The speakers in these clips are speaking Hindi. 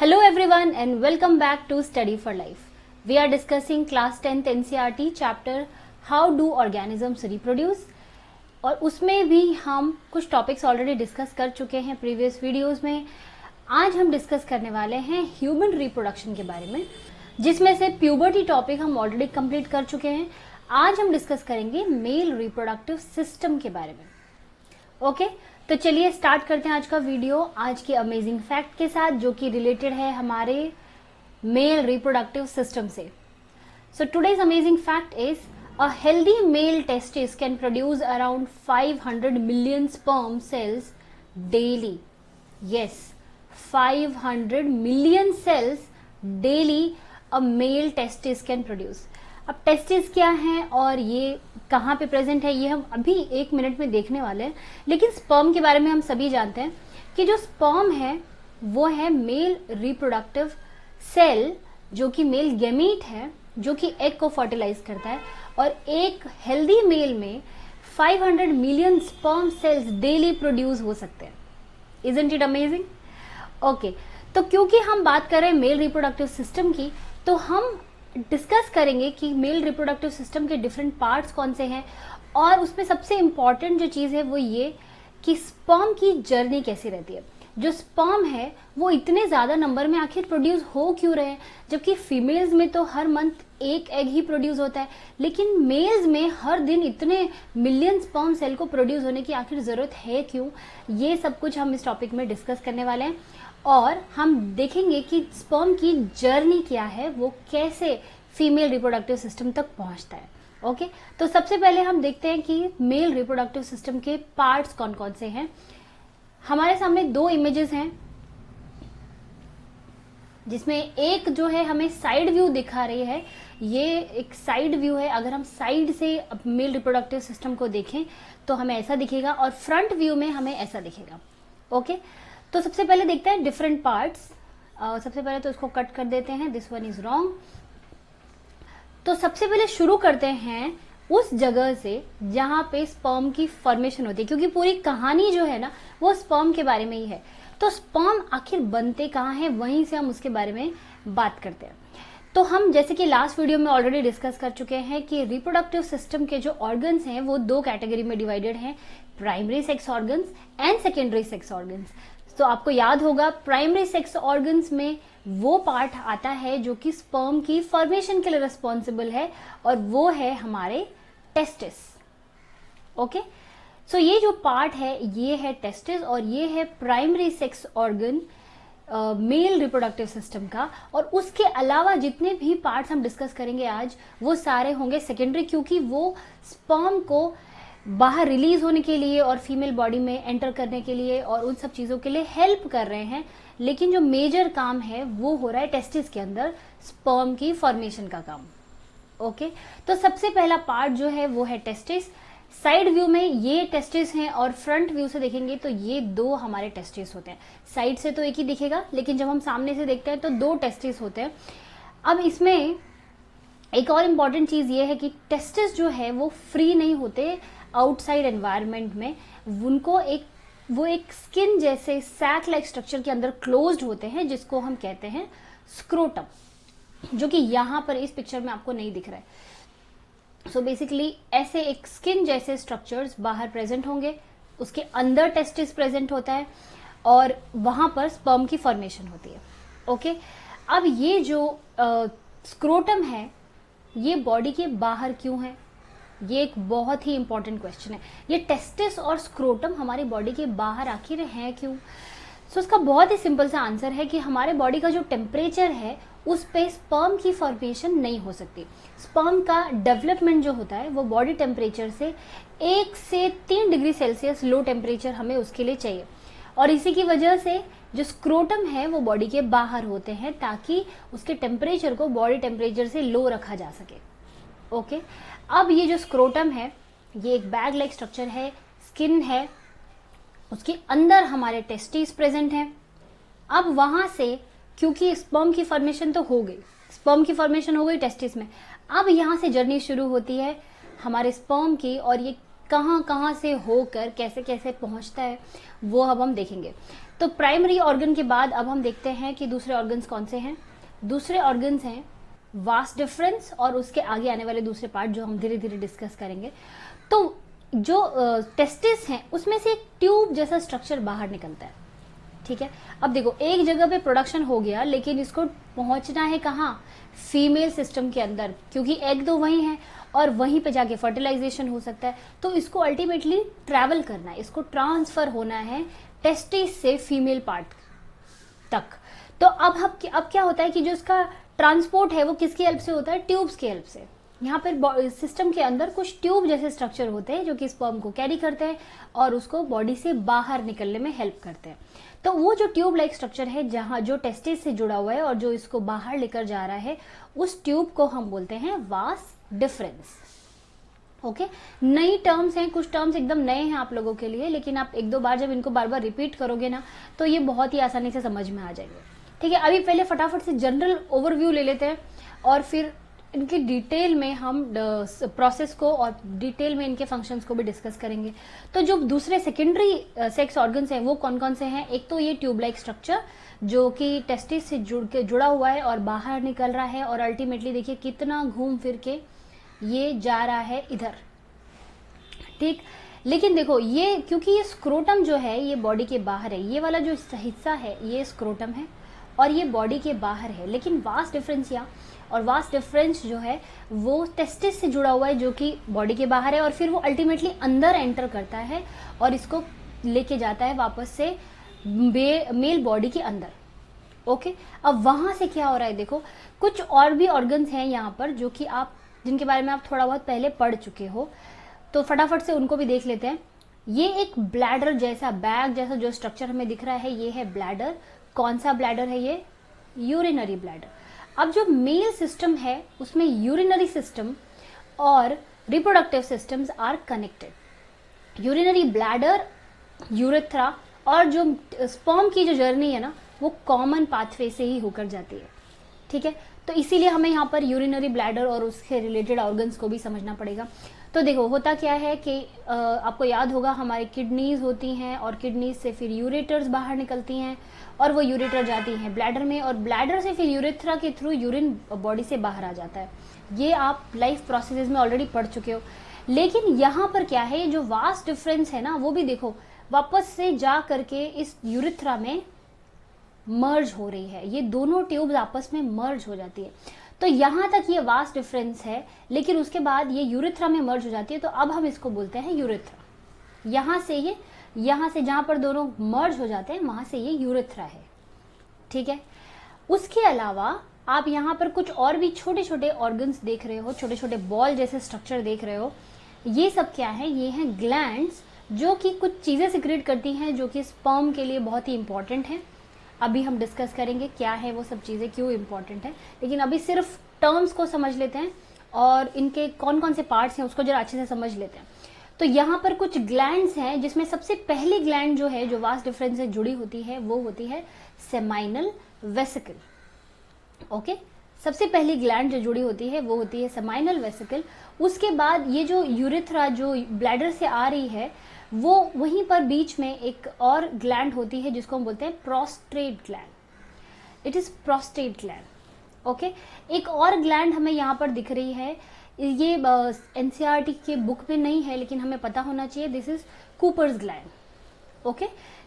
Hello everyone and welcome back to Study for Life. We are discussing class 10th NCERT chapter How do organisms reproduce और उसमें भी हम कुछ टॉपिक्स ऑलरेडी डिस्कस कर चुके हैं प्रीवियस वीडियोस में। आज हम डिस्कस करने वाले हैं ह्यूमन रिप्रोडक्शन के बारे में, जिसमें से प्यूबर्टी टॉपिक हम ऑलरेडी कंप्लीट कर चुके हैं। आज हम डिस्कस करेंगे मेल रिप्रोडक्टिव सिस्टम के बारे में। ओके, तो चलिए स्टार्ट करते हैं आज का वीडियो आज के अमेजिंग फैक्ट के साथ, जो कि रिलेटेड है हमारे मेल रिप्रोडक्टिव सिस्टम से। So today's amazing fact is a healthy male testis can produce around 500 million sperm cells daily. Yes, 500 million cells daily a male testis can produce. अब टेस्टिस क्या है और ये कहाँ पे प्रेजेंट है, ये हम अभी 1 मिनट में देखने वाले हैं। लेकिन स्पर्म के बारे में हम सभी जानते हैं कि जो स्पर्म है वो है मेल रिप्रोडक्टिव सेल, जो कि मेल गैमीट है, जो कि एग को फर्टिलाइज करता है। और एक हेल्दी मेल में 500 million sperm cells daily produce हो सकते हैं। Isn't it amazing? ओके, तो क्योंकि हम बात कर रहे हैं मेल रिप्रोडक्टिव सिस्टम की, तो हम डिस्कस करेंगे कि मेल रिप्रोडक्टिव सिस्टम के डिफरेंट पार्ट्स कौन से हैं, और उसमें सबसे इंपॉर्टेंट जो चीज है वो ये कि स्पर्म की जर्नी कैसी रहती है। जो स्पर्म है वो इतने ज्यादा नंबर में आखिर प्रोड्यूस हो क्यों रहे हैं, जबकि फीमेल्स में तो हर मंथ एक एग ही प्रोड्यूस होता है, लेकिन मेल्स में हर दिन इतने मिलियन स्पर्म सेल को प्रोड्यूस होने की आखिर जरूरत है क्यों। ये सब कुछ हम इस टॉपिक में डिस्कस करने वाले हैं, और हम देखेंगे कि स्पर्म की जर्नी क्या है, वो कैसे फीमेल रिप्रोडक्टिव सिस्टम तक पहुंचता है। ओके, तो सबसे पहले हम देखते हैं कि मेल रिप्रोडक्टिव सिस्टम के पार्ट्स कौन कौन से हैं। हमारे सामने 2 इमेजेस हैं, जिसमें एक जो है हमें साइड व्यू दिखा रही है। ये एक साइड व्यू है। अगर हम साइड से मेल रिप्रोडक्टिव सिस्टम को देखें तो हमें ऐसा दिखेगा, और फ्रंट व्यू में हमें ऐसा दिखेगा। ओके, तो सबसे पहले देखते हैं डिफरेंट पार्ट्स। सबसे पहले तो इसको कट कर देते हैं, दिस वन इज रॉन्ग। तो सबसे पहले शुरू करते हैं उस जगह से जहां पे स्पर्म की फॉर्मेशन होती है, क्योंकि पूरी कहानी जो है ना वो स्पर्म के बारे में ही है। तो स्पर्म आखिर बनते कहाँ हैं, वहीं से हम उसके बारे में बात करते हैं। तो हम जैसे कि लास्ट वीडियो में ऑलरेडी डिस्कस कर चुके हैं कि रिप्रोडक्टिव सिस्टम के जो ऑर्गन्स हैं वो 2 कैटेगरी में डिवाइडेड हैं, primary sex organs and secondary sex organs. तो आपको याद होगा प्राइमरी सेक्स ऑर्गन्स में वो पार्ट आता है जो कि स्पर्म की फॉर्मेशन के लिए रिस्पॉन्सिबल है, और वो है हमारे टेस्टिस। ओके, सो ये जो पार्ट है ये है टेस्टिस, और ये है primary sex organ male reproductive system का। और उसके अलावा जितने भी पार्ट्स हम डिस्कस करेंगे आज वो सारे होंगे सेकेंडरी, क्योंकि वो स्पर्म को बाहर रिलीज होने के लिए और फीमेल बॉडी में एंटर करने के लिए और उन सब चीजों के लिए हेल्प कर रहे हैं। लेकिन जो मेजर काम है वो हो रहा है टेस्टिस के अंदर, स्पर्म की फॉर्मेशन का काम। ओके, तो सबसे पहला पार्ट जो है वो है टेस्टिस। साइड व्यू में ये टेस्टिस हैं, और फ्रंट व्यू से देखेंगे तो ये 2 हमारे टेस्टिस होते हैं। साइड से तो एक ही दिखेगा, लेकिन जब हम सामने से देखते हैं तो 2 टेस्टिस होते हैं। अब इसमें एक और इम्पॉर्टेंट चीज ये है कि टेस्टिस जो है वो फ्री नहीं होते आउटसाइड एनवायरनमेंट में। उनको वो एक स्किन जैसे सैक लाइक स्ट्रक्चर के अंदर क्लोज्ड होते हैं, जिसको हम कहते हैं स्क्रोटम, जो कि यहां पर इस पिक्चर में आपको नहीं दिख रहा है। सो बेसिकली ऐसे एक स्किन जैसे स्ट्रक्चर्स बाहर प्रेजेंट होंगे, उसके अंदर टेस्टिस प्रेजेंट होता है, और वहां पर स्पर्म की फॉर्मेशन होती है। ओके, अब ये जो स्क्रोटम है ये बॉडी के बाहर क्यों है, ये एक बहुत ही इंपॉर्टेंट क्वेश्चन है। ये टेस्टिस और स्क्रोटम हमारी बॉडी के बाहर आखिर है क्यों? सो उसका बहुत ही सिंपल सा आंसर है कि हमारे बॉडी का जो टेम्परेचर है उस पे स्पर्म की फॉर्मेशन नहीं हो सकती। स्पर्म का डेवलपमेंट जो होता है वो बॉडी टेम्परेचर से 1 से 3 डिग्री सेल्सियस लो टेम्परेचर हमें उसके लिए चाहिए, और इसी की वजह से जो स्क्रोटम है वो बॉडी के बाहर होते हैं, ताकि उसके टेम्परेचर को बॉडी टेम्परेचर से लो रखा जा सके। ओके, अब ये जो स्क्रोटम है ये एक बैग लाइक स्ट्रक्चर है, स्किन है, उसके अंदर हमारे टेस्टिस प्रेजेंट हैं। अब वहां से क्योंकि स्पर्म की फॉर्मेशन तो हो गई, स्पर्म की फॉर्मेशन हो गई टेस्टिस में, अब यहां से जर्नी शुरू होती है हमारे स्पर्म की, और ये कहाँ कहाँ से होकर कैसे कैसे पहुंचता है वो अब हम देखेंगे। तो प्राइमरी ऑर्गन के बाद अब हम देखते हैं कि दूसरे ऑर्गन्स कौन से हैं। दूसरे ऑर्गन्स हैं वास्ट डिफरेंस और उसके आगे आने वाले दूसरे पार्ट जो हम धीरे धीरे डिस्कस करेंगे। तो जो टेस्टिस हैं उसमें से एक ट्यूब जैसा स्ट्रक्चर बाहर निकलता है, ठीक है। अब देखो एक जगह पे प्रोडक्शन हो गया, लेकिन इसको पहुंचना है कहाँ, फीमेल सिस्टम के अंदर, क्योंकि एग तो वही है और वहीं पे जाके फर्टिलाइजेशन हो सकता है। तो इसको अल्टीमेटली ट्रैवल करना है, इसको ट्रांसफर होना है टेस्टिस से फीमेल पार्ट तक। तो अब क्या होता है कि जो इसका ट्रांसपोर्ट है वो किसकी हेल्प से होता है, ट्यूब्स की हेल्प से। यहाँ पर सिस्टम के अंदर कुछ ट्यूब जैसे स्ट्रक्चर होते हैं जो कि स्पर्म को कैरी करते हैं और उसको बॉडी से बाहर निकलने में हेल्प करते हैं। तो वो जो ट्यूब लाइक स्ट्रक्चर है जहां जो टेस्टिस से जुड़ा हुआ है और जो इसको बाहर लेकर जा रहा है, उस ट्यूब को हम बोलते हैं वास डिफरेंस। ओके, नई टर्म्स हैं, कुछ टर्म्स एकदम नए हैं आप लोगों के लिए, लेकिन आप एक दो बार जब इनको बार बार रिपीट करोगे ना तो ये बहुत ही आसानी से समझ में आ जाएंगे, ठीक है। अभी पहले फटाफट से जनरल ओवरव्यू ले लेते हैं और फिर इनके डिटेल में हम प्रोसेस को और डिटेल में इनके फंक्शंस को भी डिस्कस करेंगे। तो जो दूसरे सेकेंडरी सेक्स ऑर्गन्स हैं वो कौन कौन से हैं, एक तो ये ट्यूब लाइक स्ट्रक्चर जो कि टेस्टिस से जुड़ा हुआ है और बाहर निकल रहा है और अल्टीमेटली देखिए कितना घूम फिर के ये जा रहा है इधर, ठीक। लेकिन देखो ये क्योंकि ये स्क्रोटम जो है ये बॉडी के बाहर है, ये वाला जो हिस्सा है ये स्क्रोटम है और ये बॉडी के बाहर है, लेकिन वास डिफरेंस और वास डिफरेंस जो है वो टेस्टिस से जुड़ा हुआ है जो कि बॉडी के बाहर है और फिर वो अल्टीमेटली अंदर एंटर करता है और इसको लेके जाता है वापस से मेल बॉडी के अंदर। ओके, अब वहां से क्या हो रहा है, देखो कुछ और भी ऑर्गन्स हैं यहाँ पर जो कि आप जिनके बारे में आप थोड़ा बहुत पहले पढ़ चुके हो, तो फटाफट से उनको भी देख लेते हैं। ये एक ब्लैडर जैसा बैग जैसा जो स्ट्रक्चर हमें दिख रहा है ये है ब्लैडर। कौन सा ब्लैडर है ये, यूरिनरी ब्लैडर। अब जो मेल सिस्टम है उसमें यूरिनरी सिस्टम और reproductive systems are connected. Urinary bladder, urethra और जो स्पर्म की जो जर्नी है ना वो कॉमन पाथवे से ही होकर जाती है, ठीक है। तो इसीलिए हमें यहाँ पर यूरिनरी ब्लैडर और उसके रिलेटेड ऑर्गन्स को भी समझना पड़ेगा। तो देखो होता क्या है कि आपको याद होगा हमारी किडनीज होती हैं और किडनीज से फिर यूरेटर्स बाहर निकलती हैं और वो यूरेटर जाती हैं ब्लैडर में और ब्लैडर से फिर यूरेथ्रा के थ्रू यूरिन बॉडी से बाहर आ जाता है। ये आप लाइफ प्रोसेसेस में ऑलरेडी पढ़ चुके हो। लेकिन यहाँ पर क्या है, जो वास्ट डिफरेंस है ना वो भी देखो वापस से जा करके इस यूरेथ्रा में मर्ज हो रही है, ये दोनों ट्यूब्स आपस में मर्ज हो जाती है। तो यहां तक ये वास्ट डिफरेंस है, लेकिन उसके बाद ये यूरेथ्रा में मर्ज हो जाती है, तो अब हम इसको बोलते हैं यूरेथ्रा। यहां से जहां पर दोनों मर्ज हो जाते हैं वहां से ये यूरेथ्रा है, ठीक है। उसके अलावा आप यहाँ पर कुछ और भी छोटे छोटे ऑर्गन्स देख रहे हो, छोटे छोटे बॉल जैसे स्ट्रक्चर देख रहे हो। ये सब क्या है, ये हैं ग्लैंड्स जो कि कुछ चीजें सिक्रेट करती हैं जो कि स्पर्म के लिए बहुत ही इंपॉर्टेंट है। अभी हम डिस्कस करेंगे क्या है वो सब चीजें, क्यों इंपॉर्टेंट है, लेकिन अभी सिर्फ टर्म्स को समझ लेते हैं और इनके कौन कौन से पार्ट्स हैं उसको जरा अच्छे से समझ लेते हैं। तो यहाँ पर कुछ ग्लैंड्स हैं जिसमें सबसे पहली ग्लैंड जो है जो वास्ट डिफरेंस से जुड़ी होती है वो होती है सेमाइनल वेसिकल। ओके, सबसे पहली ग्लैंड जो जुड़ी होती है वो होती है सेमाइनल वेसिकल। उसके बाद ये जो यूरेथ्रा जो ब्लैडर से आ रही है वो वहीं पर बीच में एक और ग्लैंड होती है जिसको हम बोलते हैं prostate gland. It is prostate gland. Okay, एक और ग्लैंड हमें यहाँ पर दिख रही है, ये एनसीईआरटी के बुक में नहीं है लेकिन हमें पता होना चाहिए, this is Cowper's gland. Okay,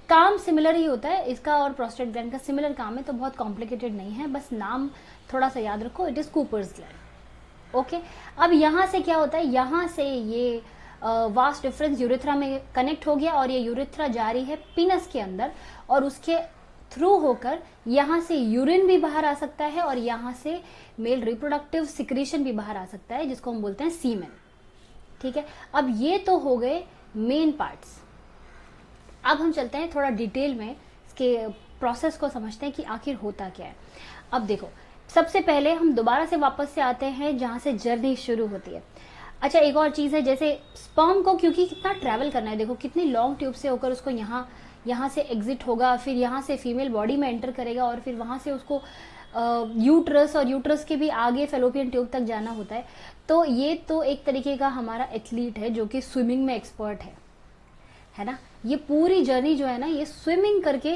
काम सिमिलर ही होता है इसका और प्रोस्टेट ग्लैंड का सिमिलर काम है, तो बहुत कॉम्प्लिकेटेड नहीं है, बस नाम थोड़ा सा याद रखो, it is Cowper's gland. Okay, अब यहाँ से क्या होता है, यहाँ से ये वास्ट डिफरेंस यूरेथ्रा में कनेक्ट हो गया और ये यूरेथ्रा जा रही है पीनस के अंदर और उसके थ्रू होकर यहाँ से यूरिन भी बाहर आ सकता है और यहाँ से मेल रिप्रोडक्टिव सिक्रीशन भी बाहर आ सकता है जिसको हम बोलते हैं सीमेन, ठीक है। अब ये तो हो गए मेन पार्ट्स। अब हम चलते हैं थोड़ा डिटेल में इसके प्रोसेस को समझते हैं कि आखिर होता क्या है। अब देखो सबसे पहले हम दोबारा से वापस से आते हैं जहां से जर्नी शुरू होती है। अच्छा, एक और चीज है, जैसे स्पर्म को क्योंकि कितना ट्रैवल करना है, देखो कितनी लॉन्ग ट्यूब से होकर उसको यहाँ से एग्जिट होगा, फिर यहाँ से फीमेल बॉडी में एंटर करेगा और फिर वहां से उसको यूट्रस और यूट्रस के भी आगे फेलोपियन ट्यूब तक जाना होता है। तो ये तो एक तरीके का हमारा एथलीट है जो कि स्विमिंग में एक्सपर्ट है ना। ये पूरी जर्नी जो है ना ये स्विमिंग करके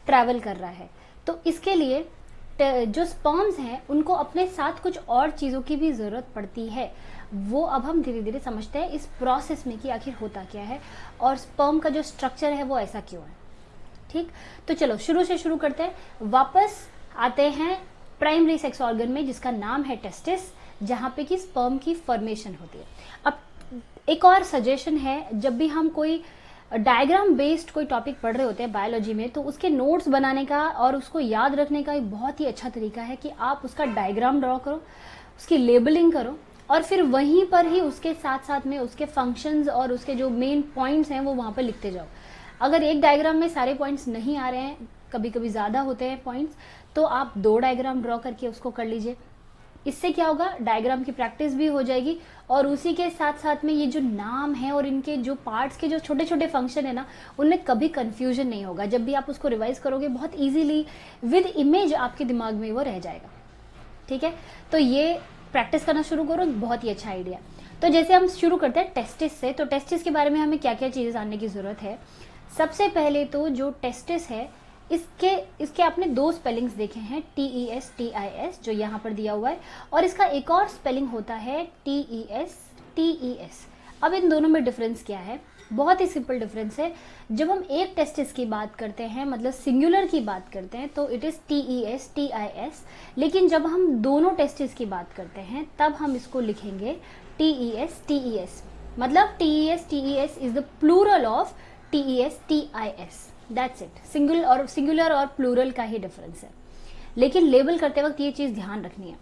ट्रैवल कर रहा है। तो इसके लिए जो स्पर्म्स हैं उनको अपने साथ कुछ और चीज़ों की भी ज़रूरत पड़ती है। वो अब हम धीरे धीरे समझते हैं इस प्रोसेस में कि आखिर होता क्या है और स्पर्म का जो स्ट्रक्चर है वो ऐसा क्यों है। ठीक, तो चलो शुरू से शुरू करते हैं। वापस आते हैं प्राइमरी सेक्स ऑर्गन में जिसका नाम है टेस्टिस, जहाँ पे कि स्पर्म की फॉर्मेशन होती है। अब एक और सजेशन है, जब भी हम कोई डायग्राम बेस्ड कोई टॉपिक पढ़ रहे होते हैं बायोलॉजी में, तो उसके नोट्स बनाने का और उसको याद रखने का एक बहुत ही अच्छा तरीका है कि आप उसका डायग्राम ड्रॉ करो, उसकी लेबलिंग करो और फिर वहीं पर ही उसके साथ साथ में उसके फंक्शंस और उसके जो मेन पॉइंट्स हैं वो वहाँ पर लिखते जाओ। अगर एक डायग्राम में सारे पॉइंट्स नहीं आ रहे हैं, कभी कभी ज़्यादा होते हैं पॉइंट्स, तो आप 2 डायग्राम ड्रॉ करके उसको कर लीजिए। इससे क्या होगा, डायग्राम की प्रैक्टिस भी हो जाएगी और उसी के साथ साथ में ये जो नाम है और इनके जो पार्ट्स के जो छोटे छोटे फंक्शन है ना, उनमें कभी कंफ्यूजन नहीं होगा। जब भी आप उसको रिवाइज करोगे बहुत इजीली विद इमेज आपके दिमाग में वो रह जाएगा। ठीक है, तो ये प्रैक्टिस करना शुरू करो, बहुत ही अच्छा आइडिया। तो जैसे हम शुरू करते हैं टेस्टिस से, तो टेस्टिस के बारे में हमें क्या क्या चीज़ें जानने की ज़रूरत है। सबसे पहले तो जो टेस्टिस है इसके आपने 2 स्पेलिंग्स देखे हैं, TES TIS जो यहाँ पर दिया हुआ है, और इसका एक और स्पेलिंग होता है TES TES। अब इन दोनों में डिफरेंस क्या है? बहुत ही सिंपल डिफरेंस है। जब हम एक टेस्टिस की बात करते हैं, मतलब सिंगुलर की बात करते हैं, तो इट इज TES TIS, लेकिन जब हम दोनों टेस्टिस की बात करते हैं तब हम इसको लिखेंगे TES TES। मतलब TES TES is the plural of TES TIS। That's it. Singular और प्लूरल का ही डिफरेंस है, लेकिन लेबल करते वक्त ये चीज ध्यान रखनी है।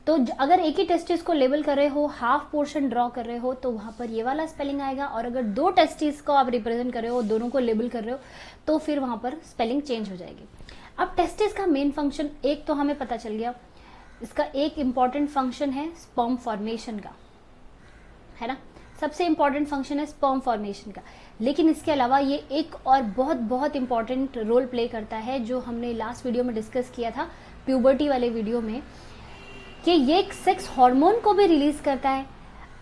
तो अगर एक ही टेस्टिस को लेबल कर रहे हो, हाफ पोर्शन ड्रॉ कर रहे हो, तो वहां पर ये वाला स्पेलिंग आएगा, और अगर 2 टेस्टिस को आप रिप्रेजेंट कर रहे हो, दोनों को लेबल कर रहे हो, तो फिर वहां पर स्पेलिंग चेंज हो जाएगी। अब टेस्टिस का मेन फंक्शन एक तो हमें पता चल गया, इसका एक इंपॉर्टेंट फंक्शन है स्पर्म फॉर्मेशन का, है ना। सबसे इंपॉर्टेंट फंक्शन है स्पर्म फॉर्मेशन का, लेकिन इसके अलावा ये एक और बहुत बहुत इंपॉर्टेंट रोल प्ले करता है, जो हमने लास्ट वीडियो में डिस्कस किया था, प्यूबर्टी वाले वीडियो में, कि ये एक सेक्स हार्मोन को भी रिलीज करता है।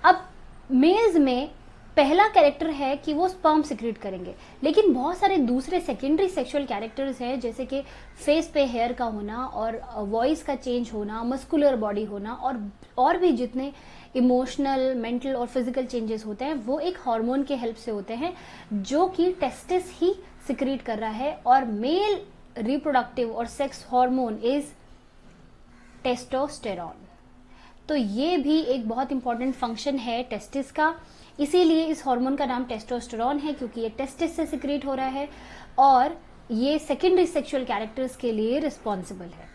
अब मेल्स में पहला कैरेक्टर है कि वो स्पर्म सिक्रीट करेंगे, लेकिन बहुत सारे दूसरे सेकेंडरी सेक्सुअल कैरेक्टर्स हैं, जैसे कि फेस पे हेयर का होना और वॉइस का चेंज होना, मस्कुलर बॉडी होना, और भी जितने इमोशनल, मेंटल और फिजिकल चेंजेस होते हैं, वो एक हार्मोन के हेल्प से होते हैं, जो कि टेस्टिस ही सिक्रीट कर रहा है। और मेल रिप्रोडक्टिव और सेक्स हार्मोन इज टेस्टोस्टेरॉन। तो ये भी एक बहुत इंपॉर्टेंट फंक्शन है टेस्टिस का, इसीलिए इस हार्मोन का नाम टेस्टोस्टेरॉन है, क्योंकि ये टेस्टिस से सिक्रीट हो रहा है और ये सेकेंडरी सेक्सुअल कैरेक्टर्स के लिए रिस्पॉन्सिबल है।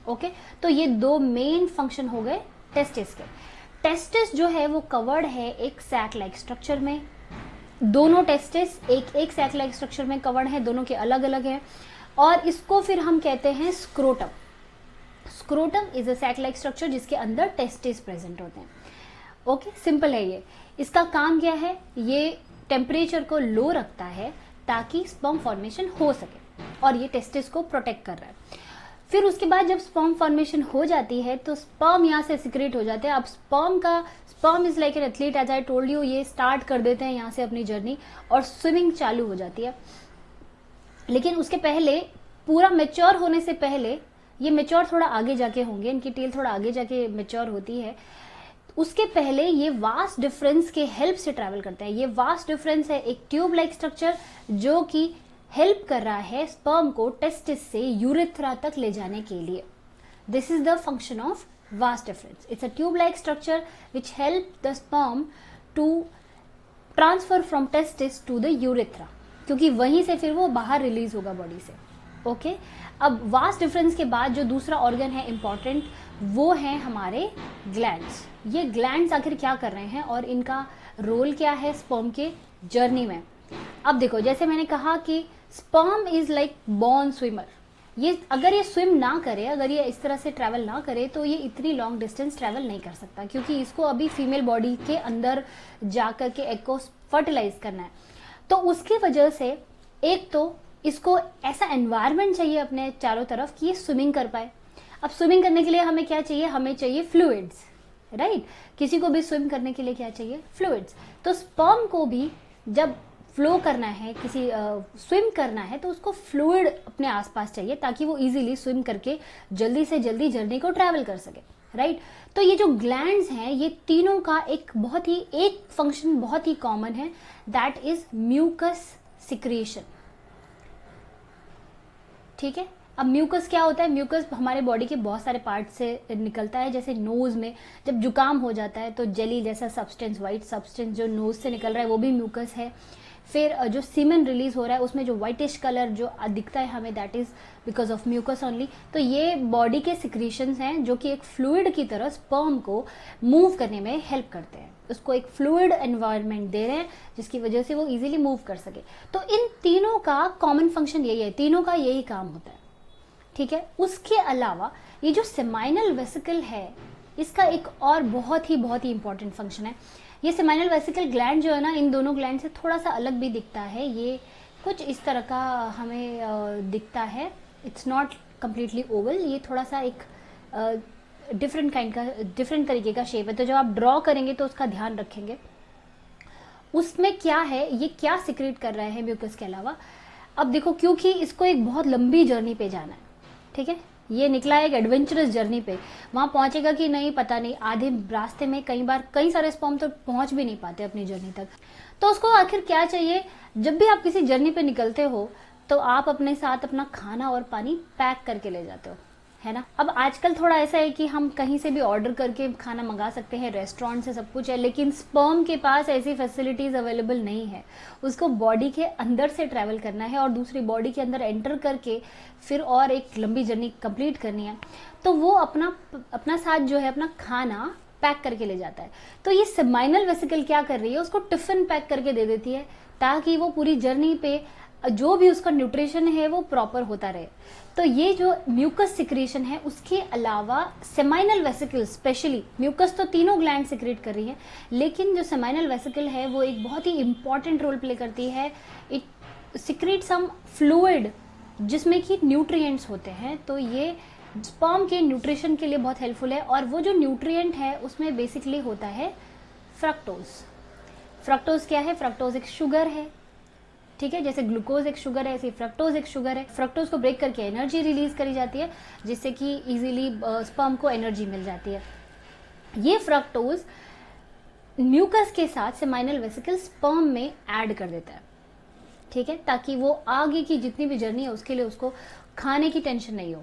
ओके, तो ये 2 मेन फंक्शन हो गए टेस्टिस के। टेस्टिस जो है वो कवर्ड है एक सैक लाइक स्ट्रक्चर में। दोनों टेस्टिस एक सैक लाइक स्ट्रक्चर में कवर्ड है, दोनों के अलग अलग है, और इसको फिर हम कहते हैं scrotum. Scrotum is a sac like structure जिसके अंदर टेस्टिस प्रेजेंट होते हैं। ओके, सिंपल है ये। इसका काम क्या है, ये टेम्परेचर को लो रखता है ताकि स्पर्म फॉर्मेशन हो सके, और ये टेस्टिस को प्रोटेक्ट कर रहा है। फिर उसके बाद जब स्पर्म फॉर्मेशन हो जाती है तो स्पर्म यहाँ से सिक्रेट हो जाते हैं। अब sperm is like an athlete, as I told you, ये स्टार्ट कर देते हैं यहाँ से अपनी जर्नी और स्विमिंग चालू हो जाती है। लेकिन उसके पहले, पूरा मेच्योर होने से पहले, ये मेच्योर थोड़ा आगे जाके होंगे, इनकी टेल थोड़ा आगे जाके मेच्योर होती है, उसके पहले ये वास्ट डिफरेंस के हेल्प से ट्रैवल करते हैं। ये वास्ट डिफरेंस है एक ट्यूब लाइक स्ट्रक्चर जो कि हेल्प कर रहा है स्पर्म को टेस्टिस से यूरेथ्रा तक ले जाने के लिए। This is the function of vas deferens. It's a tube like structure which help the sperm to transfer from testis to the urethra, क्योंकि वहीं से फिर वो बाहर रिलीज होगा बॉडी से। ओके, अब वास्ट डिफरेंस के बाद जो दूसरा ऑर्गन है इंपॉर्टेंट, वो है हमारे ग्लैंड्स। ये ग्लैंड्स आखिर क्या कर रहे हैं और इनका रोल क्या है स्पर्म के जर्नी में। अब देखो, जैसे मैंने कहा कि sperm is like born swimmer. ये अगर ये स्विम ना करे, अगर ये इस तरह से ट्रैवल ना करे, तो ये इतनी लॉन्ग डिस्टेंस ट्रैवल नहीं कर सकता, क्योंकि इसको अभी फीमेल बॉडी के अंदर जाकर के एग को फर्टिलाइज करना है। तो उसकी वजह से एक तो इसको ऐसा एनवायरनमेंट चाहिए अपने चारों तरफ कि ये स्विमिंग कर पाए। अब स्विमिंग करने के लिए हमें क्या चाहिए, हमें चाहिए फ्लूइड्स, राइट। किसी को भी स्विम करने के लिए क्या चाहिए, फ्लूइड्स। तो स्पर्म को भी जब फ्लो करना है, किसी स्विम करना है, तो उसको फ्लूइड अपने आसपास चाहिए ताकि वो इजीली स्विम करके जल्दी से जल्दी जर्नी को ट्रैवल कर सके, राइट। तो ये जो ग्लैंड्स हैं, ये तीनों का एक फंक्शन बहुत ही कॉमन है, दैट इज म्यूकस सिक्रीशन, ठीक है। अब म्यूकस क्या होता है, म्यूकस हमारे बॉडी के बहुत सारे पार्ट से निकलता है। जैसे नोज में जब जुकाम हो जाता है तो जेली जैसा सब्सटेंस, व्हाइट सब्सटेंस जो नोज से निकल रहा है वो भी म्यूकस है। फिर जो सीमेन रिलीज हो रहा है उसमें जो व्हाइटिश कलर जो दिखता है हमें, that is because of mucus only. तो ये बॉडी के सिक्रीशंस हैं जो कि एक फ्लूइड की तरह स्पर्म को मूव करने में हेल्प करते हैं, उसको एक फ्लूइड एनवायरनमेंट दे रहे हैं जिसकी वजह से वो इजीली मूव कर सके। तो इन तीनों का कॉमन फंक्शन यही है, तीनों का यही काम होता है, ठीक है। उसके अलावा ये जो सेमाइनल वेसिकल है, इसका एक और बहुत ही इंपॉर्टेंट फंक्शन है। ये सेमाइनल वेसिकल ग्लैंड जो है ना, इन दोनों ग्लैंड से थोड़ा सा अलग भी दिखता है। ये कुछ इस तरह का हमें दिखता है, इट्स नॉट कम्प्लीटली ओवल, ये थोड़ा सा एक डिफरेंट तरीके का शेप है। तो जब आप ड्रॉ करेंगे तो उसका ध्यान रखेंगे। उसमें क्या है, ये क्या सिक्रेट कर रहा है म्यूकस के अलावा। अब देखो, क्योंकि इसको एक बहुत लंबी जर्नी पे जाना है, ठीक है, ये निकला है एक एडवेंचरस जर्नी पे, वहां पहुंचेगा कि नहीं पता नहीं। आधे रास्ते में कई सारे स्पर्म तो पहुंच भी नहीं पाते अपनी जर्नी तक। तो उसको आखिर क्या चाहिए, जब भी आप किसी जर्नी पे निकलते हो तो आप अपने साथ अपना खाना और पानी पैक करके ले जाते हो, है ना। अब आजकल थोड़ा ऐसा है कि हम कहीं से भी ऑर्डर करके खाना मंगा सकते हैं, रेस्टोरेंट से सब कुछ है, लेकिन स्पर्म के पास ऐसी फैसिलिटीज अवेलेबल नहीं है। उसको बॉडी के अंदर से ट्रैवल करना है और दूसरी बॉडी के अंदर एंटर करके फिर और एक लंबी जर्नी कंप्लीट करनी है। तो वो अपना साथ जो है अपना खाना पैक करके ले जाता है। तो ये सेमाइनल वेसिकल क्या कर रही है, उसको टिफिन पैक करके दे देती है ताकि वो पूरी जर्नी पे जो भी उसका न्यूट्रिशन है वो प्रॉपर होता रहे। तो ये जो म्यूकस सिक्रेशन है, उसके अलावा सेमाइनल वेसिकल, स्पेशली म्यूकस तो तीनों ग्लैंड सिक्रेट कर रही है, लेकिन जो सेमाइनल वेसिकल है वो एक बहुत ही इंपॉर्टेंट रोल प्ले करती है। इट सिक्रेट सम फ्लूइड जिसमें कि न्यूट्रिएंट्स होते हैं। तो ये स्पर्म के न्यूट्रिशन के लिए बहुत हेल्पफुल है। और वो जो न्यूट्रिएंट है उसमें बेसिकली होता है फ्रक्टोज। फ्रक्टोज क्या है, फ्रक्टोज एक शुगर है, ठीक है। जैसे ग्लूकोज एक शुगर है, ऐसे फ्रक्टोज एक शुगर है। फ्रक्टोज को ब्रेक करके एनर्जी रिलीज करी जाती है जिससे कि इजीली स्पर्म को एनर्जी मिल जाती है। ये फ्रक्टोज म्यूकस के साथ सेमाइनल वेसिकल स्पर्म में ऐड कर देता है, ठीक है, ताकि वो आगे की जितनी भी जर्नी है उसके लिए उसको खाने की टेंशन नहीं हो,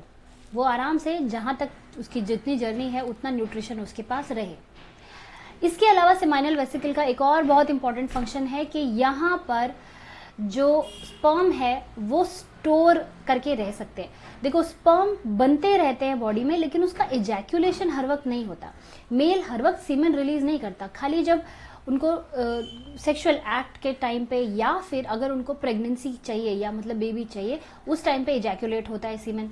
वो आराम से जहां तक उसकी जितनी जर्नी है उतना न्यूट्रिशन उसके पास रहे। इसके अलावा सेमाइनल वेसिकल का एक और बहुत इंपॉर्टेंट फंक्शन है कि यहाँ पर जो स्पर्म है वो स्टोर करके रह सकते हैं। देखो, स्पर्म बनते रहते हैं बॉडी में, लेकिन उसका इजैक्यूलेशन हर वक्त नहीं होता। मेल हर वक्त सीमेन रिलीज नहीं करता, खाली जब उनको सेक्सुअल एक्ट के टाइम पे या फिर अगर उनको प्रेगनेंसी चाहिए या मतलब बेबी चाहिए उस टाइम पे इजैक्यूलेट होता है सीमेन।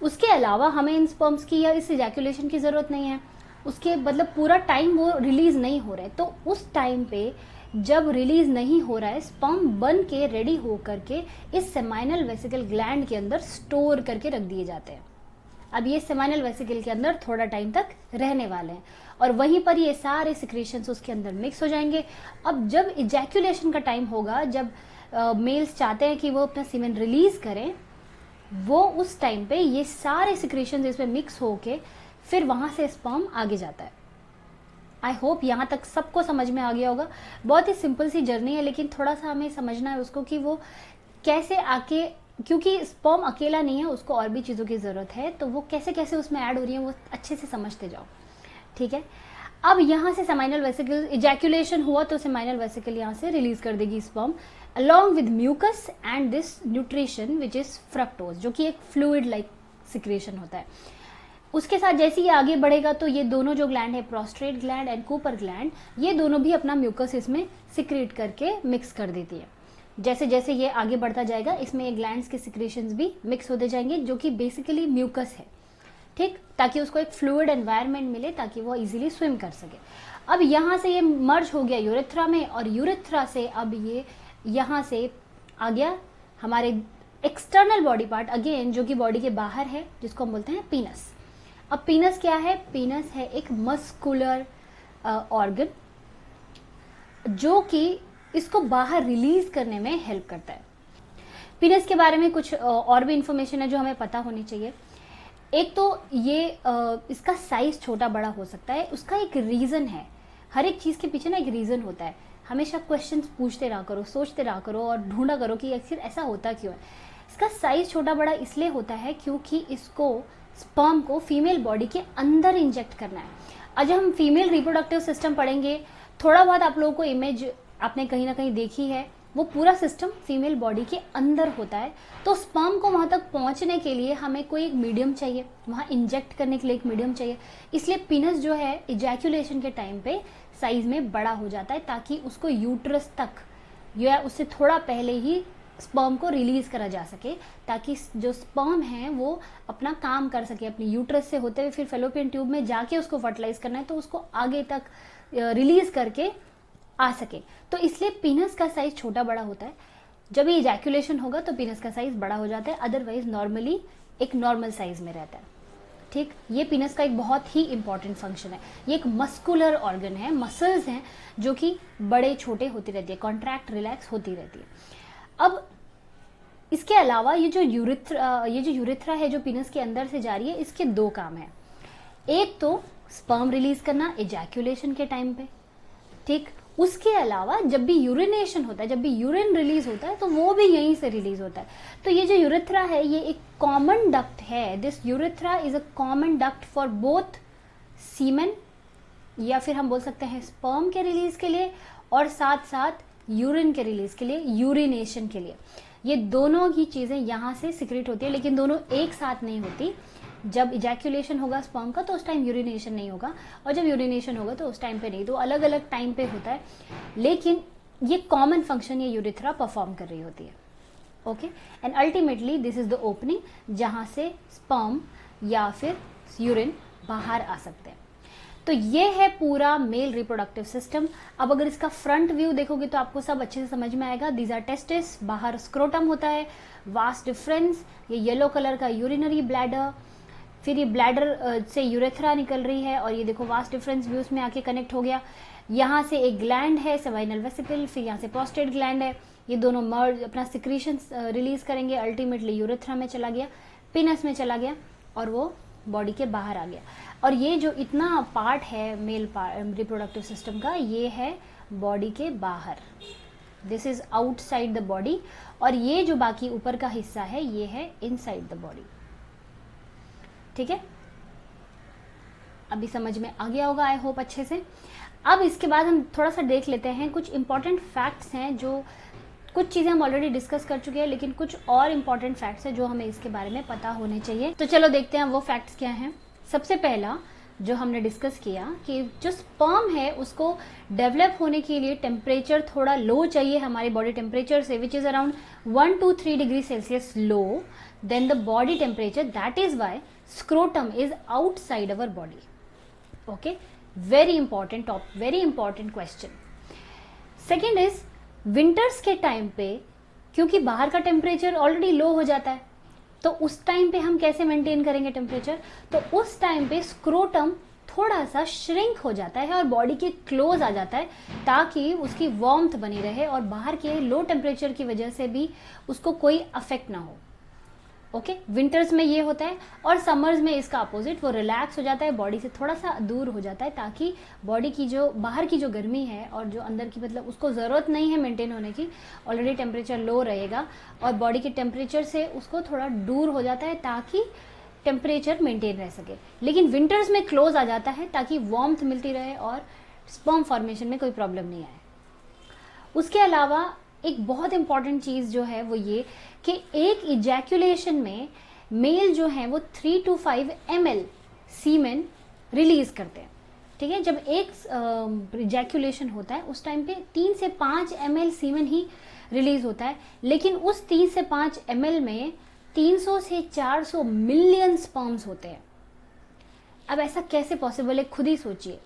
उसके अलावा हमें इन स्पर्म्स की या इस इजैक्यूलेशन की जरूरत नहीं है, उसके मतलब पूरा टाइम वो रिलीज नहीं हो रहा है। तो उस टाइम पे जब रिलीज नहीं हो रहा है, स्पर्म बन के रेडी हो करके इस सेमाइनल वेसिकल ग्लैंड के अंदर स्टोर करके रख दिए जाते हैं। अब ये सेमाइनल वेसिकल के अंदर थोड़ा टाइम तक रहने वाले हैं और वहीं पर ये सारे सिक्रेशंस उसके अंदर मिक्स हो जाएंगे। अब जब इजैक्यूलेशन का टाइम होगा, जब मेल्स चाहते हैं कि वो अपना सीमेन रिलीज करें, वो उस टाइम पे ये सारे सिक्रेशंस इसमें मिक्स होके फिर वहां से स्पर्म आगे जाता है। आई होप यहाँ तक सबको समझ में आ गया होगा। बहुत ही सिंपल सी जर्नी है, लेकिन थोड़ा सा हमें समझना है उसको कि वो कैसे आके, क्योंकि स्पर्म अकेला नहीं है, उसको और भी चीज़ों की ज़रूरत है, तो वो कैसे कैसे उसमें ऐड हो रही है वो अच्छे से समझते जाओ, ठीक है। अब यहाँ से सेमाइनल वेसिकल इजैक्यूलेशन हुआ तो सेमाइनल वेसिकल यहाँ से रिलीज कर देगी sperm along with mucus and this nutrition which is fructose, जो कि एक फ्लूइड लाइक सिक्रेशन होता है। उसके साथ जैसे ये आगे बढ़ेगा तो ये दोनों जो ग्लैंड है, prostate gland and Cooper gland, ये दोनों भी अपना म्यूकस इसमें सिक्रेट करके मिक्स कर देती है। जैसे जैसे ये आगे बढ़ता जाएगा इसमें ये ग्लैंड्स के सिक्रेशंस भी मिक्स होते जाएंगे, जो कि बेसिकली म्यूकस है, ठीक, ताकि उसको एक फ्लूइड एनवायरनमेंट मिले ताकि वो इजीली स्विम कर सके। अब यहाँ से ये मर्ज हो गया यूरेथ्रा में और यूरेथ्रा से अब ये यहाँ से आ गया हमारे एक्सटर्नल बॉडी पार्ट अगेन, जो कि बॉडी के बाहर है, जिसको हम बोलते हैं पीनस। अब पीनस क्या है? पीनस है एक मस्कुलर ऑर्गन जो कि इसको बाहर रिलीज करने में हेल्प करता है। पीनस के बारे में कुछ और भी इंफॉर्मेशन है जो हमें पता होनी चाहिए। एक तो ये इसका साइज छोटा बड़ा हो सकता है, उसका एक रीजन है। हर एक चीज के पीछे ना एक रीजन होता है। हमेशा क्वेश्चंस पूछते रहा करो, सोचते रहा करो और ढूंढा करो कि आखिर ऐसा होता क्यों है। इसका साइज छोटा बड़ा इसलिए होता है क्योंकि इसको स्पर्म को फीमेल बॉडी के अंदर इंजेक्ट करना है। आज हम फीमेल रिप्रोडक्टिव सिस्टम पढ़ेंगे, थोड़ा बहुत आप लोगों को इमेज आपने कहीं ना कहीं देखी है, वो पूरा सिस्टम फीमेल बॉडी के अंदर होता है। तो स्पर्म को वहां तक पहुंचने के लिए हमें कोई एक मीडियम चाहिए, वहां इंजेक्ट करने के लिए एक मीडियम चाहिए। इसलिए पीनस जो है इजैक्यूलेशन के टाइम पे साइज में बड़ा हो जाता है ताकि उसको यूट्रस तक या उससे थोड़ा पहले ही स्पर्म को रिलीज करा जा सके, ताकि जो स्पर्म है वो अपना काम कर सके, अपनी यूट्रस से होते हुए फिर फेलोपियन ट्यूब में जाके उसको फर्टिलाइज करना है तो उसको आगे तक रिलीज करके आ सके। तो इसलिए पीनस का साइज छोटा बड़ा होता है। जब ये इजैक्यूलेशन होगा तो पीनस का साइज बड़ा हो जाता है, अदरवाइज नॉर्मली एक नॉर्मल साइज में रहता है। ठीक, ये पीनस का एक बहुत ही इंपॉर्टेंट फंक्शन है। ये एक मस्कुलर ऑर्गन है, मसल्स हैं जो कि बड़े छोटे होती रहती है, कॉन्ट्रैक्ट रिलैक्स होती रहती है। अब इसके अलावा ये जो यूरेथ्रा है जो पीनस के अंदर से जा रही है, इसके दो काम है। एक तो स्पर्म रिलीज करना इजैक्यूलेशन के टाइम पे, ठीक। उसके अलावा जब भी यूरिनेशन होता है, जब भी यूरिन रिलीज होता है तो वो भी यहीं से रिलीज होता है। तो ये जो यूरेथ्रा है ये एक कॉमन डक्ट है। This urethra is a common duct for both semen, या फिर हम बोल सकते हैं स्पर्म के रिलीज के लिए, और साथ साथ यूरिन के रिलीज के लिए, यूरिनेशन के लिए। ये दोनों ही चीजें यहाँ से सिक्रेट होती है, लेकिन दोनों एक साथ नहीं होती। जब इजैक्यूलेशन होगा स्पर्म का तो उस टाइम यूरिनेशन नहीं होगा, और जब यूरिनेशन होगा तो उस टाइम पे नहीं। तो अलग अलग टाइम पे होता है, लेकिन ये कॉमन फंक्शन ये यूरेथ्रा परफॉर्म कर रही होती है। Okay, and ultimately this is the opening जहां से स्पर्म या फिर यूरिन बाहर आ सकते हैं। तो ये है पूरा मेल रिप्रोडक्टिव सिस्टम। अब अगर इसका फ्रंट व्यू देखोगे तो आपको सब अच्छे से समझ में आएगा। दीज आर टेस्टिस, बाहर स्क्रोटम होता है, वास्ट डिफरेंस, ये येलो कलर का यूरिनरी ब्लैडर, फिर ये ब्लैडर से यूरेथ्रा निकल रही है, और ये देखो वास्ट डिफरेंस भी उसमें आके कनेक्ट हो गया। यहाँ से एक ग्लैंड है सेवाइनल वेसिकल, फिर यहाँ से प्रोस्टेट ग्लैंड है, ये दोनों मर्ज अपना सिक्रीशन रिलीज करेंगे, अल्टीमेटली यूरेथ्रा में चला गया, पिनस में चला गया और वो बॉडी के बाहर आ गया। और ये जो इतना पार्ट है मेल रिप्रोडक्टिव सिस्टम का, ये है बॉडी के बाहर, this is outside the body, और ये जो बाकी ऊपर का हिस्सा है ये है इनसाइड द बॉडी। ठीक है, अभी समझ में आ गया होगा आई होप अच्छे से। अब इसके बाद हम थोड़ा सा देख लेते हैं कुछ इंपॉर्टेंट फैक्ट्स हैं, जो कुछ चीजें हम ऑलरेडी डिस्कस कर चुके हैं, लेकिन कुछ और इंपॉर्टेंट फैक्ट्स हैं जो हमें इसके बारे में पता होने चाहिए। तो चलो देखते हैं वो फैक्ट्स क्या हैं। सबसे पहला जो हमने डिस्कस किया कि जो स्पर्म है उसको डेवलप होने के लिए टेम्परेचर थोड़ा लो चाहिए हमारी बॉडी टेम्परेचर से, which is around 1 to 3 degree Celsius low than the body temperature. That is why scrotum is outside our body. Okay, very important question. Second is winters के टाइम पे क्योंकि बाहर का टेम्परेचर ऑलरेडी लो हो जाता है, तो उस टाइम पे हम कैसे मेंटेन करेंगे टेम्परेचर? तो उस टाइम पे स्क्रोटम थोड़ा सा श्रिंक हो जाता है और बॉडी के क्लोज आ जाता है ताकि उसकी वार्मथ बनी रहे और बाहर के लो टेम्परेचर की वजह से भी उसको कोई अफेक्ट ना हो। ओके, विंटर्स में ये होता है, और समर्स में इसका अपोजिट, वो रिलैक्स हो जाता है, बॉडी से थोड़ा सा दूर हो जाता है ताकि बॉडी की जो बाहर की जो गर्मी है और जो अंदर की, मतलब उसको ज़रूरत नहीं है मेंटेन होने की, ऑलरेडी टेम्परेचर लो रहेगा और बॉडी के टेम्परेचर से उसको थोड़ा दूर हो जाता है ताकि टेम्परेचर मेंटेन रह सके। लेकिन विंटर्स में क्लोज आ जाता है ताकि वार्मथ मिलती रहे और स्पर्म फॉर्मेशन में कोई प्रॉब्लम नहीं आए। उसके अलावा एक बहुत इंपॉर्टेंट चीज जो है वो ये कि एक इजैक्यूलेशन में मेल जो है वो 3 to 5 ml सीमेन रिलीज करते हैं। ठीक है, जब एक इजैक्यूलेशन होता है उस टाइम पे 3 से 5 ml सीमेन ही रिलीज होता है, लेकिन उस 3 से 5 ml में 300 से 400 मिलियन स्पर्म्स होते हैं। अब ऐसा कैसे पॉसिबल है, खुद ही सोचिए।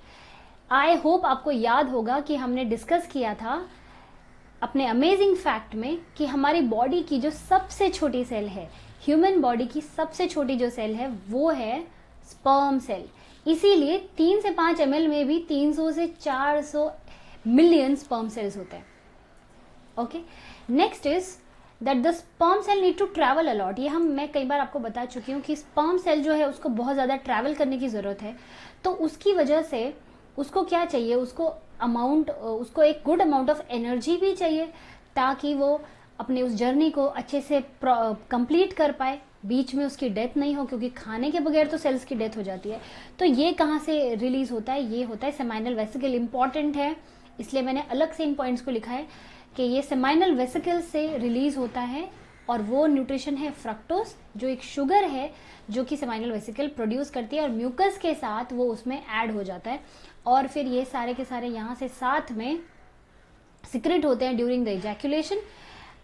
आई होप आपको याद होगा कि हमने डिस्कस किया था अपने अमेजिंग फैक्ट में कि हमारी बॉडी की जो सबसे छोटी सेल है, ह्यूमन बॉडी की सबसे छोटी जो सेल है वो है स्पर्म सेल। इसीलिए 3 से 5 ml में भी 300 से 400 मिलियन स्पर्म सेल्स होते हैं। Okay, next is that the sperm cell need to travel a lot. ये मैं कई बार आपको बता चुकी हूँ कि स्पर्म सेल जो है उसको बहुत ज़्यादा ट्रैवल करने की ज़रूरत है। तो उसकी वजह से उसको क्या चाहिए, उसको एक गुड अमाउंट ऑफ एनर्जी भी चाहिए ताकि वो अपने उस जर्नी को अच्छे से कंप्लीट कर पाए, बीच में उसकी डेथ नहीं हो, क्योंकि खाने के बगैर तो सेल्स की डेथ हो जाती है। तो ये कहाँ से रिलीज होता है, ये होता है सेमाइनल वेसिकल। इंपॉर्टेंट है, इसलिए मैंने अलग से इन पॉइंट्स को लिखा है कि ये सेमाइनल वेसिकल से रिलीज होता है। और वो न्यूट्रिशन है फ्रक्टोज, जो एक शुगर है जो कि सेमाइनल वेसिकल प्रोड्यूस करती है, और म्यूकस के साथ वो उसमें ऐड हो जाता है, और फिर ये सारे के सारे यहाँ से साथ में सिक्रेट होते हैं ड्यूरिंग द इजैक्यूलेशन,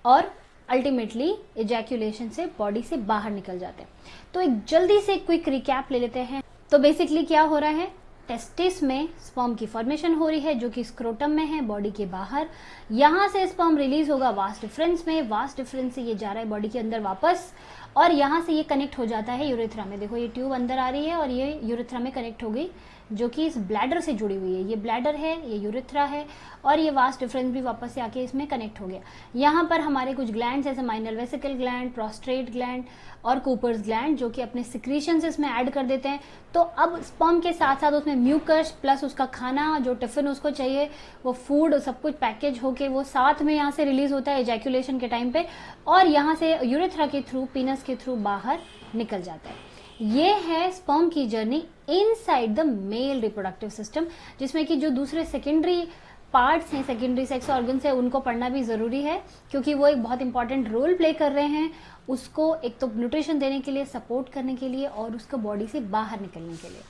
और अल्टीमेटली इजैक्यूलेशन से बॉडी से बाहर निकल जाते हैं। तो एक जल्दी से क्विक रिकैप ले लेते हैं। तो बेसिकली क्या हो रहा है, टेस्टिस में स्पर्म की फॉर्मेशन हो रही है जो कि स्क्रोटम में है, बॉडी के बाहर। यहाँ से स्पर्म रिलीज होगा वास्ट डिफरेंस में, वास्ट डिफरेंस से ये जा रहा है बॉडी के अंदर वापस, और यहाँ से ये कनेक्ट हो जाता है यूरेथ्रा में। देखो ये ट्यूब अंदर आ रही है और ये यूरेथ्रा में कनेक्ट हो गई, जो कि इस ब्लैडर से जुड़ी हुई है। ये ब्लैडर है, ये यूरेथ्रा है, और ये वास्ट डिफरेंस भी वापस से आके इसमें कनेक्ट हो गया। यहाँ पर हमारे कुछ ग्लैंड्स है, seminal vesicle gland, prostate gland और कूपर्स ग्लैंड, जो कि अपने सिक्रीशंस इसमें ऐड कर देते हैं। तो अब स्पर्म के साथ साथ उसमें म्यूकस प्लस उसका खाना, जो टिफिन उसको चाहिए, वो फूड सब कुछ पैकेज होके वो साथ में यहाँ से रिलीज होता है इजैक्यूलेशन के टाइम पे, और यहाँ से यूरेथ्रा के थ्रू, पीनस के थ्रू बाहर निकल जाता है। ये है स्पर्म की journey inside the mail reproductive system, जिसमें कि जो दूसरे सेकेंडरी पार्ट्स हैं, सेकेंडरी सेक्स ऑर्गन्स है, उनको पढ़ना भी जरूरी है, क्योंकि वो एक बहुत इंपॉर्टेंट रोल प्ले कर रहे हैं उसको एक तो न्यूट्रिशन देने के लिए, सपोर्ट करने के लिए, और उसको बॉडी से बाहर निकलने के लिए।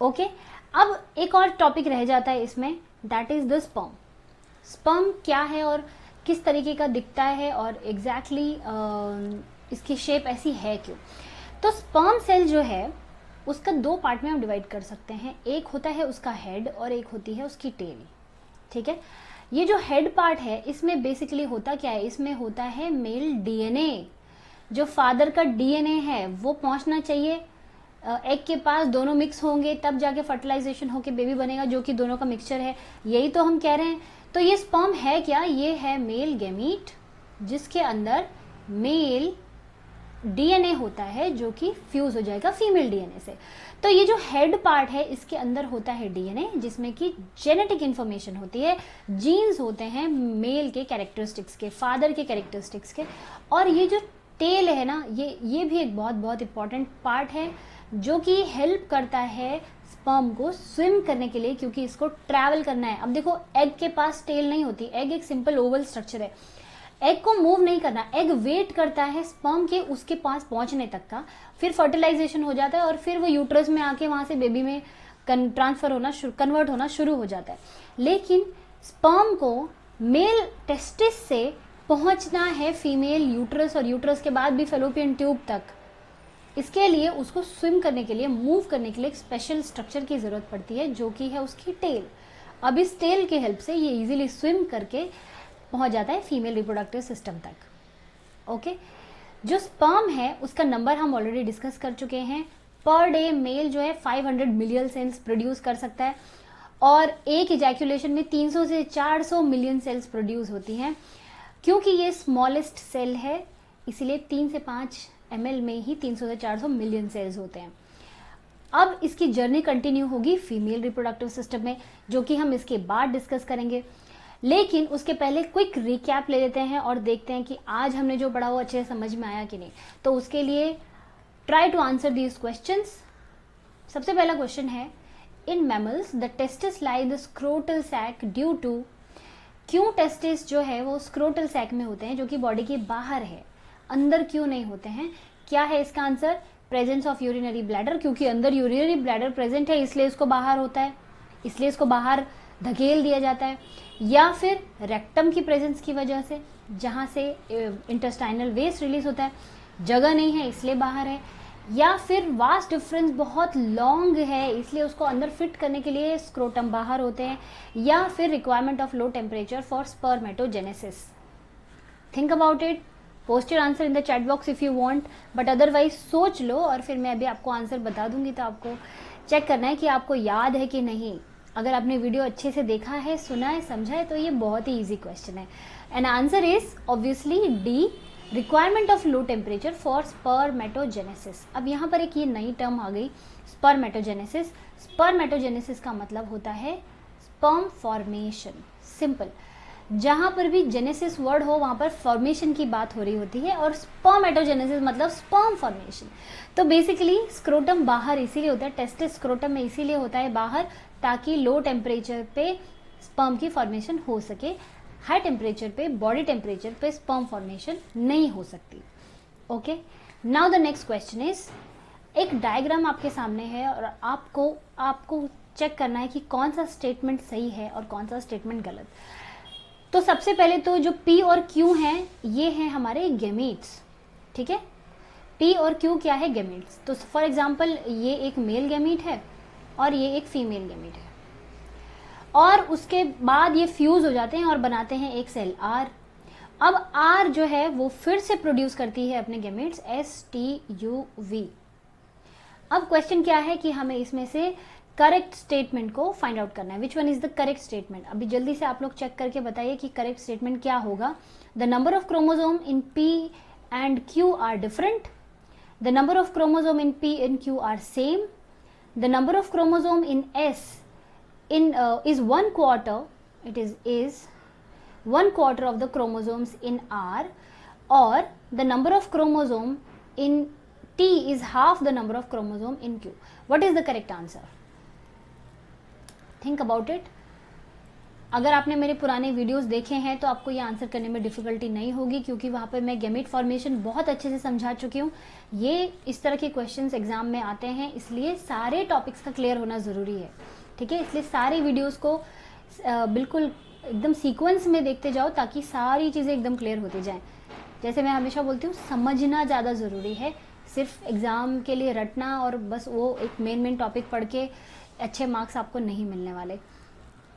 ओके, अब एक और टॉपिक रह जाता है इसमें, that is the sperm. Sperm क्या है और किस तरीके का दिखता है, और एग्जैक्टली इसकी शेप ऐसी है क्यों। तो स्पर्म सेल जो है उसका 2 पार्ट में हम डिवाइड कर सकते हैं। एक होता है उसका हेड और एक होती है उसकी टेल। ठीक है, ये जो हेड पार्ट है इसमें बेसिकली होता क्या है, इसमें होता है मेल डीएनए। जो फादर का डीएनए है वो पहुंचना चाहिए एग के पास, दोनों मिक्स होंगे तब जाके फर्टिलाइजेशन होके बेबी बनेगा, जो कि दोनों का मिक्सचर है, यही तो हम कह रहे हैं। तो ये स्पर्म है क्या, ये है मेल गैमीट, जिसके अंदर मेल डीएनए होता है जो कि फ्यूज हो जाएगा फीमेल डीएनए से। तो ये जो हेड पार्ट है इसके अंदर होता है डीएनए, जिसमें कि जेनेटिक इंफॉर्मेशन होती है, जीन्स होते हैं मेल के कैरेक्टरिस्टिक्स के, फादर के कैरेक्टरिस्टिक्स के। और ये जो टेल है ना, ये भी एक बहुत बहुत इंपॉर्टेंट पार्ट है जो कि हेल्प करता है स्पर्म को स्विम करने के लिए, क्योंकि इसको ट्रैवल करना है। अब देखो एग के पास टेल नहीं होती, एग एक सिंपल ओवल स्ट्रक्चर है, एग को मूव नहीं करना, एग वेट करता है स्पर्म के उसके पास पहुंचने तक का, फिर फर्टिलाइजेशन हो जाता है और फिर वो यूट्रस में आके वहां से बेबी में कन्वर्ट होना शुरू हो जाता है। लेकिन स्पर्म को मेल टेस्टिस से पहुंचना है फीमेल यूट्रस, और यूट्रस के बाद भी फेलोपियन ट्यूब तक। इसके लिए उसको स्विम करने के लिए, मूव करने के लिए एक स्पेशल स्ट्रक्चर की जरूरत पड़ती है, जो कि है उसकी टेल। अब इस टेल की हेल्प से ये इजीली स्विम करके पहुंच जाता है फीमेल रिप्रोडक्टिव सिस्टम तक। ओके, जो स्पर्म है उसका नंबर हम ऑलरेडी डिस्कस कर चुके हैं। पर डे मेल जो है 500 मिलियन सेल्स प्रोड्यूस कर सकता है, और एक इजैक्यूलेशन में 300 से 400 मिलियन सेल्स प्रोड्यूस होती हैं। क्योंकि ये स्मॉलेस्ट सेल है, इसीलिए 3 से 5 ml में ही 300 से 400 मिलियन सेल्स होते हैं। अब इसकी जर्नी कंटिन्यू होगी फीमेल रिप्रोडक्टिव सिस्टम में, जो कि हम इसके बाद डिस्कस करेंगे। लेकिन उसके पहले क्विक रिकैप ले लेते हैं और देखते हैं कि आज हमने जो पढ़ा वो अच्छे से समझ में आया कि नहीं। तो उसके लिए try to answer these questions. सबसे पहला क्वेश्चन है, in mammals the testis lie the scrotal sac due to. क्यों टेस्टिस जो है वो स्क्रोटल सैक में होते हैं, जो कि बॉडी के बाहर है, अंदर क्यों नहीं होते हैं? क्या है इसका answer? Presence of urinary bladder, क्योंकि अंदर यूरिनरी ब्लैडर प्रेजेंट है इसलिए इसको बाहर होता है, इसलिए इसको बाहर धकेल दिया जाता है। या फिर रेक्टम की प्रेजेंस की वजह से, जहां से इंटेस्टाइनल वेस्ट रिलीज होता है, जगह नहीं है इसलिए बाहर है। या फिर वास्ट डिफरेंस बहुत लॉन्ग है इसलिए उसको अंदर फिट करने के लिए स्क्रोटम बाहर होते हैं। या फिर requirement of low temperature for spermatogenesis. Think about it, post your answer in the chat box if you want, but otherwise सोच लो और फिर मैं अभी आपको आंसर बता दूंगी, तो आपको चेक करना है कि आपको याद है कि नहीं। अगर आपने वीडियो अच्छे से देखा है, सुना है, समझा है, तो ये बहुत ही ईजी क्वेश्चन है। And answer is obviously D, requirement of low temperature for spermatogenesis. अब यहाँ पर एक ये नई टर्म आ गई, स्पर्मेटोजेनेसिस। स्पर्मेटोजेनेसिस का मतलब होता है स्पर्म फॉर्मेशन। सिंपल, जहां पर भी जेनेसिस वर्ड हो वहां पर फॉर्मेशन की बात हो रही होती है, और स्पर्मेटोजेनेसिस मतलब स्पर्म फॉर्मेशन। तो बेसिकली स्क्रोटम बाहर इसीलिए होता है, टेस्टिस स्क्रोटम में इसीलिए होता है बाहर, ताकि लो टेम्परेचर पे स्पर्म की फॉर्मेशन हो सके। हाई टेम्परेचर पे, बॉडी टेम्परेचर पे स्पर्म फॉर्मेशन नहीं हो सकती। Okay, now the next question is, एक डायग्राम आपके सामने है और आपको चेक करना है कि कौन सा स्टेटमेंट सही है और कौन सा स्टेटमेंट गलत। तो सबसे पहले तो जो P और Q हैं, ये हैं हमारे गैमीट्स। ठीक है, P और Q क्या है? गैमीट्स। तो फॉर एग्जाम्पल ये एक मेल गैमीट है और ये एक फीमेल गैमीट है, और उसके बाद ये फ्यूज हो जाते हैं और बनाते हैं एक सेल R। अब R जो है वो फिर से प्रोड्यूस करती है अपने गैमीट्स STUV। अब क्वेश्चन क्या है कि हमें इसमें से करेक्ट स्टेटमेंट को फाइंड आउट करना है। Which one is the correct statement? अभी जल्दी से आप लोग चेक करके बताइए कि करेक्ट स्टेटमेंट क्या होगा। The number of chromosome in P and Q are different, the number of chromosome in P and Q are same, the number of chromosome in S is 1/4, it is 1/4 of the chromosomes in R, or the number of chromosome in T is half the number of chromosome in Q. What is the correct answer? Think about it. अगर आपने मेरे पुराने वीडियोस देखे हैं तो आपको ये आंसर करने में डिफिकल्टी नहीं होगी, क्योंकि वहाँ पर मैं गैमेट फॉर्मेशन बहुत अच्छे से समझा चुकी हूँ। ये इस तरह के क्वेश्चंस एग्जाम में आते हैं, इसलिए सारे टॉपिक्स का क्लियर होना ज़रूरी है। ठीक है, इसलिए सारे वीडियोस को बिल्कुल एकदम सीक्वेंस में देखते जाओ, ताकि सारी चीज़ें एकदम क्लियर होती जाएं। जैसे मैं हमेशा बोलती हूँ, समझना ज़्यादा ज़रूरी है। सिर्फ एग्ज़ाम के लिए रटना और बस वो एक मेन टॉपिक पढ़ के अच्छे मार्क्स आपको नहीं मिलने वाले।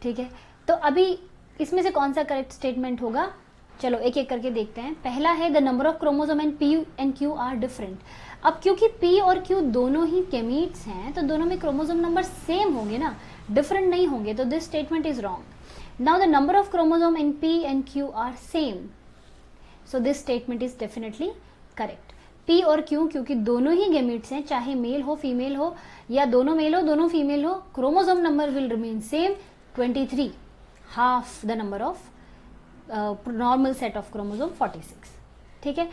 ठीक है, तो अभी इसमें से कौन सा करेक्ट स्टेटमेंट होगा, चलो एक एक करके देखते हैं। पहला है the number of chromosome in P and Q are different. अब क्योंकि P और Q दोनों ही गैमीट्स हैं, तो दोनों में क्रोमोसोम नंबर सेम होंगे ना, डिफरेंट नहीं होंगे, तो this statement is wrong. Now the number of chromosome in P and Q are same, so this statement is definitely correct. P और Q क्योंकि दोनों ही गैमीट्स हैं, चाहे मेल हो फीमेल हो या दोनों मेल हो दोनों फीमेल हो, chromosome number will remain same 23, half the number of normal set of chromosome 46। ठीक है,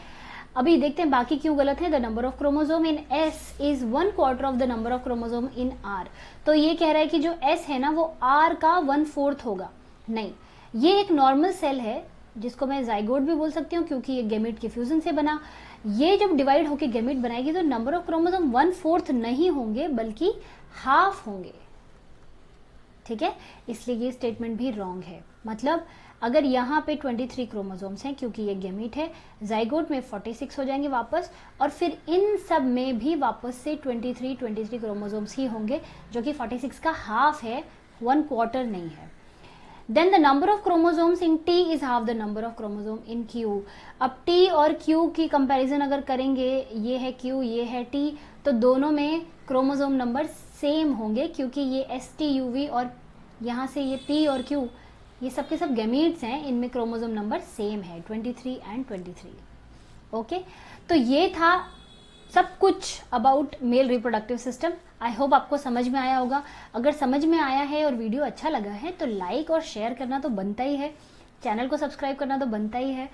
अभी देखते हैं बाकी क्यों गलत है। The number of chromosome in S is 1/4 of the number of chromosome in R। तो ये कह रहा है कि जो S है ना वो R का 1/4 होगा। नहीं, ये एक नॉर्मल सेल है जिसको मैं जाइगोट भी बोल सकती हूँ, क्योंकि ये गैमेट के फ्यूजन से बना। ये जब डिवाइड होकर गैमेट बनाएगी तो नंबर ऑफ क्रोमोसोम 1/4 नहीं होंगे बल्कि हाफ होंगे। ठीक है, इसलिए ये स्टेटमेंट भी रॉन्ग है। मतलब अगर यहाँ पे 23 क्रोमोसोम्स हैं, क्योंकि ये गैमीट है, जाइगोट में 46 हो जाएंगे वापस, और फिर इन सब में भी वापस से 23 क्रोमोसोम्स ही होंगे, जो कि 46 का हाफ है, 1/4 नहीं है। Then the number of chromosomes in T is half the number of chromosome in Q। अब T और Q की कंपैरिजन अगर करेंगे, ये है Q, ये है T, तो दोनों में क्रोमोसोम नंबर सेम होंगे, क्योंकि ये STUV और यहाँ से ये P और Q ये सब के सब गैमीट्स हैं, इनमें क्रोमोसोम नंबर सेम है 23 एंड 23। ओके, तो ये था सब कुछ about male reproductive system. I hope आपको समझ में आया होगा। अगर समझ में आया है और वीडियो अच्छा लगा है तो लाइक और शेयर करना तो बनता ही है, चैनल को सब्सक्राइब करना तो बनता ही है।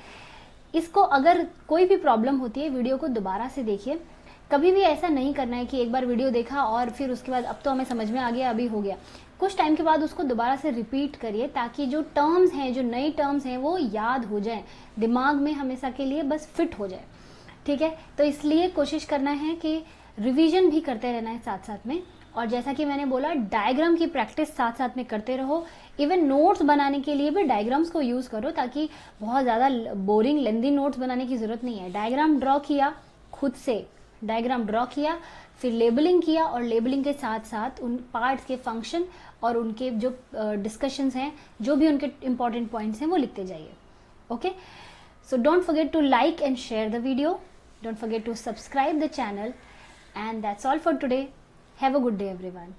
इसको अगर कोई भी प्रॉब्लम होती है, वीडियो को दोबारा से देखिए। कभी भी ऐसा नहीं करना है कि एक बार वीडियो देखा और फिर उसके बाद अब तो हमें समझ में आ गया, अभी हो गया। कुछ टाइम के बाद उसको दोबारा से रिपीट करिए, ताकि जो टर्म्स हैं, जो नई टर्म्स हैं, वो याद हो जाए, दिमाग में हमेशा के लिए बस फिट हो जाए। ठीक है, तो इसलिए कोशिश करना है कि रिवीजन भी करते रहना है साथ साथ में। और जैसा कि मैंने बोला, डायग्राम की प्रैक्टिस साथ साथ में करते रहो। इवन नोट्स बनाने के लिए भी डायग्राम्स को यूज करो, ताकि बहुत ज़्यादा बोरिंग लेंदी नोट्स बनाने की जरूरत नहीं है। डायग्राम ड्रॉ किया, खुद से डायग्राम ड्रॉ किया, फिर लेबलिंग किया, और लेबलिंग के साथ साथ उन पार्ट्स के फंक्शन और उनके जो डिस्कशंस हैं, जो भी उनके इंपॉर्टेंट पॉइंट्स हैं, वो लिखते जाइए। Okay, So don't forget to like and share the video. Don't forget to subscribe the channel. And that's all for today. Have a good day, everyone.